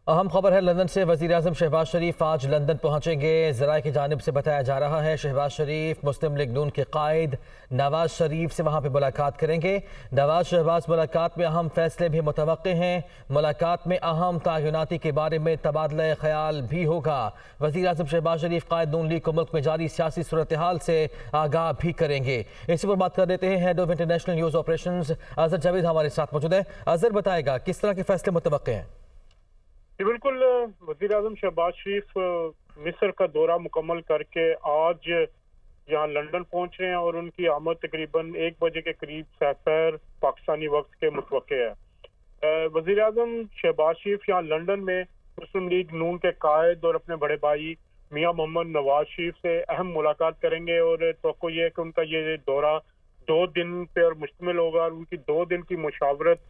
अहम खबर है लंदन से। वज़ीर-ए-आज़म शहबाज शरीफ आज लंदन पहुंचेंगे। ज़राए की जानिब से बताया जा रहा है शहबाज शरीफ मुस्लिम लीग नून के कायद नवाज शरीफ से वहां पर मुलाकात करेंगे। नवाज शहबाज मुलाकात में अहम फैसले भी मुतवक्के हैं। मुलाकात में अहम तयनाती के बारे में तबादला ख्याल भी होगा। वज़ीर-ए-आज़म शहबाज शरीफ कायद नून लीग को मुल्क में जारी सियासी सूरत हाल से आगाह भी करेंगे। इसी पर बात कर लेते हैं head of international news operations Azhar Javed हमारे साथ मौजूद है। अजहर बताएगा किस तरह के फैसले मुतवक्के हैं। बिल्कुल, वज़ीर-ए-आज़म शहबाज शरीफ मिस्र का दौरा मुकम्मल करके आज यहाँ लंदन पहुंच रहे हैं और उनकी आमद तकरीबन 1 बजे के करीब सपहर पाकिस्तानी वक्त के मुतवक्के है। वज़ीर-ए-आज़म शहबाज शरीफ यहाँ लंदन में मुस्लिम लीग नून के कायद और अपने बड़े भाई मियां मोहम्मद नवाज शरीफ से अहम मुलाकात करेंगे और तो ये है कि उनका ये दौरा 2 दिन पर मुश्तमिल होगा और उनकी 2 दिन की मुशावरत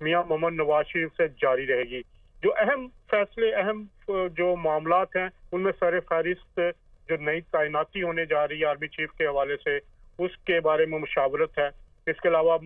मियां मोहम्मद नवाज शरीफ से जारी रहेगी। जो अहम फैसले, अहम जो मामलात हैं, उनमें सर फहरिस्त जो नई तैनाती होने जा रही है आर्मी चीफ के हवाले से, उसके बारे में मुशावरत है। इसके अलावा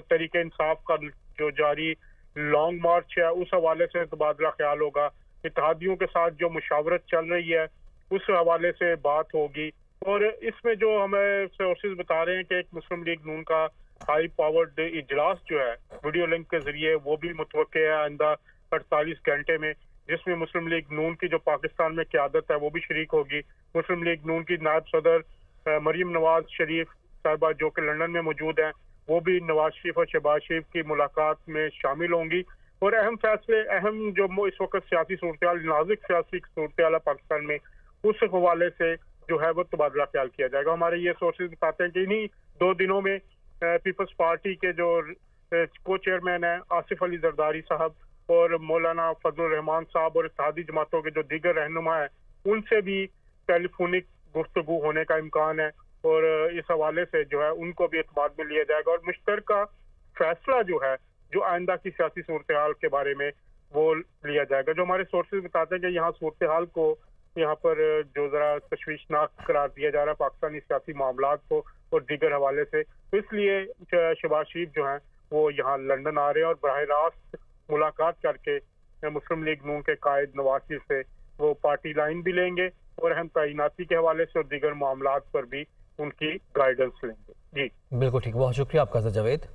तरीके इंसाफ का जो जारी लॉन्ग मार्च है, उस हवाले से तबादला ख्याल होगा। इत्तेहादियों के साथ जो मुशावरत चल रही है, उस हवाले से बात होगी। और इसमें जो हमें सोर्सेज बता रहे हैं कि एक मुस्लिम लीग नून का हाई पावर्ड इजलास जो है वीडियो लिंक के जरिए, वो भी मुतवक्के है आइंदा 48 घंटे में, जिसमें मुस्लिम लीग नून की जो पाकिस्तान में क़यादत है वो भी शरीक होगी। मुस्लिम लीग नून की नायब सदर मरियम नवाज शरीफ साहिबा जो कि लंदन में मौजूद हैं, वो भी नवाज शरीफ और शहबाज शरीफ की मुलाकात में शामिल होंगी। और अहम फैसले, अहम जो इस वक्त सियासी सूरत हाल, नाजुक सियासी सूरत हाल है पाकिस्तान में, उस हवाले से जो है वो तबादला ख्याल किया जाएगा। हमारे ये सोर्सेज बताते हैं कि इन्हीं 2 दिनों में पीपल्स पार्टी के जो को चेयरमैन है आसिफ अली जरदारी साहब और मौलाना फजलुर रहमान साहब और इत्तेहादी जमातों के जो दीगर रहनुमा है, उनसे भी टेलीफोनिक गुफ्तगू होने का इम्कान है और इस हवाले से जो है उनको भी एतमाद में लिया जाएगा और मुश्तरका फैसला जो है जो आइंदा की सियासी सूरत हाल के बारे में वो लिया जाएगा। जो हमारे सोर्सेज बताते हैं कि यहाँ सूरत हाल को यहाँ पर जो ज़रा तशवीशनाक करार दिया जा रहा है पाकिस्तानी सियासी मामलात को और दीगर हवाले से, तो इसलिए शहबाज शरीफ जो हैं वो यहाँ लंदन आ रहे हैं और बराह रास्त मुलाकात करके मुस्लिम लीग नून के कायद नवाज शरीफ से वो पार्टी लाइन भी लेंगे और अहम तैनाती के हवाले से और दीगर मामलात पर भी उनकी गाइडेंस लेंगे। जी बिल्कुल ठीक, बहुत शुक्रिया आपका जावेद।